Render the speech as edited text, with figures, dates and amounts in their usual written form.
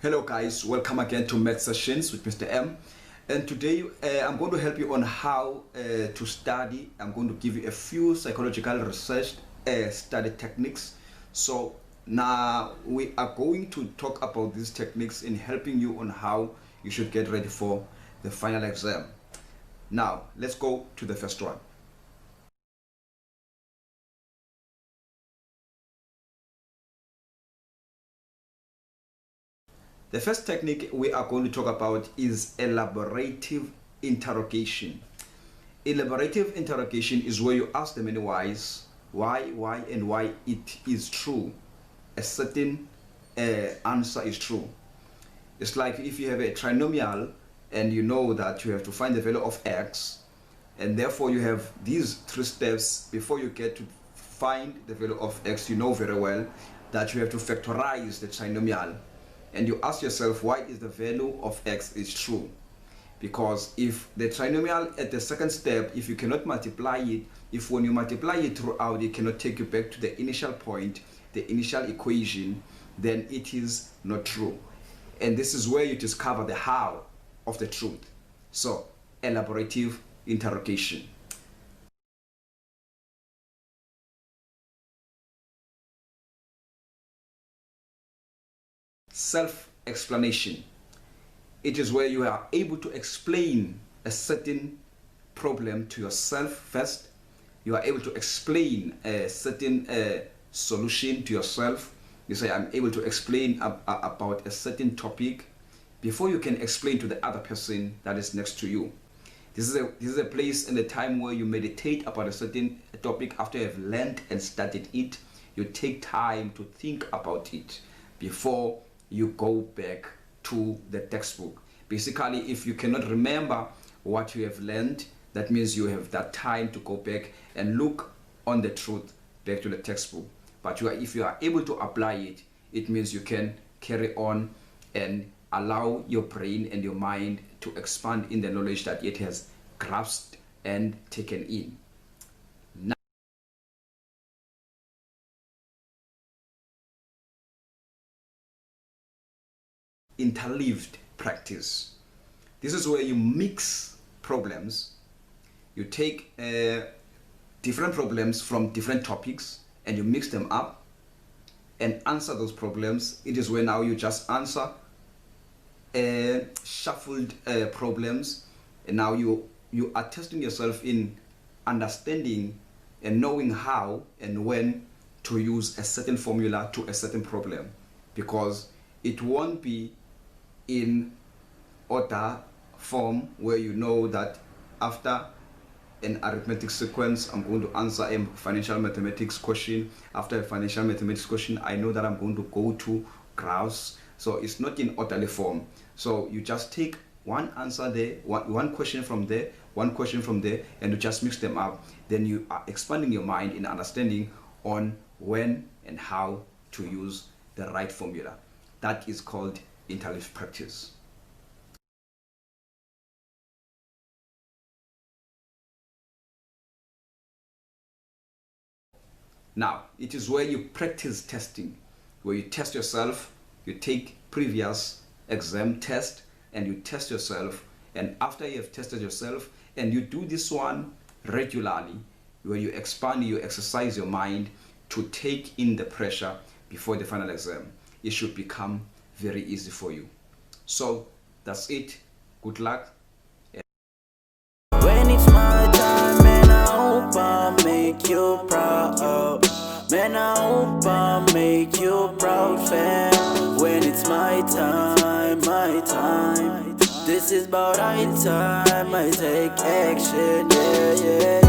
Hello guys, welcome again to Math Sessions with Mr. M. And today I'm going to help you on how to study. I'm going to give you a few psychological research study techniques. So now we are going to talk about these techniques in helping you on how you should get ready for the final exam. Now let's go to the first one. The first technique we are going to talk about is elaborative interrogation. Elaborative interrogation is where you ask the many whys, why, and why it is true. A certain answer is true. It's like if you have a trinomial and you know that you have to find the value of x, and therefore you have these three steps before you get to find the value of x. You know very well that you have to factorize the trinomial. And you ask yourself, why is the value of x is true? Because if the trinomial at the second step, if you cannot multiply it, if when you multiply it throughout, it cannot take you back to the initial point, the initial equation, then it is not true. And this is where you discover the how of the truth. So, elaborative interrogation. Self-explanation. It is where you are able to explain a certain problem to yourself first. You are able to explain a certain solution to yourself. You say, I'm able to explain about a certain topic before you can explain to the other person that is next to you. This is a place and a time where you meditate about a certain topic after you have learned and studied it. You take time to think about it before you go back to the textbook. Basically, if you cannot remember what you have learned, that means you have that time to go back and look on the truth back to the textbook. But if you are able to apply it, it means you can carry on and allow your brain and your mind to expand in the knowledge that it has grasped and taken in. Interleaved practice. This is where you mix problems. You take different problems from different topics and you mix them up and answer those problems. It is where now you just answer shuffled problems, and now you are testing yourself in understanding and knowing how and when to use a certain formula to a certain problem, because it won't be in order form where you know that after an arithmetic sequence I'm going to answer a financial mathematics question. After a financial mathematics question, I know that I'm going to go to graphs. So it's not in orderly form. So you just take one answer there, one question from there, one question from there, and you just mix them up. Then you are expanding your mind in understanding on when and how to use the right formula. That is called interleaved practice. Now, it is where you practice testing, where you test yourself. You take previous exam test and you test yourself, and after you have tested yourself and you do this one regularly, where you expand, you exercise your mind to take in the pressure before the final exam, it should become very easy for you. So that's it. Good luck. When it's my time, man, I hope I make you proud. Man, I hope I make you proud, fam. When it's my time, this is about my time. I take action, yeah, yeah.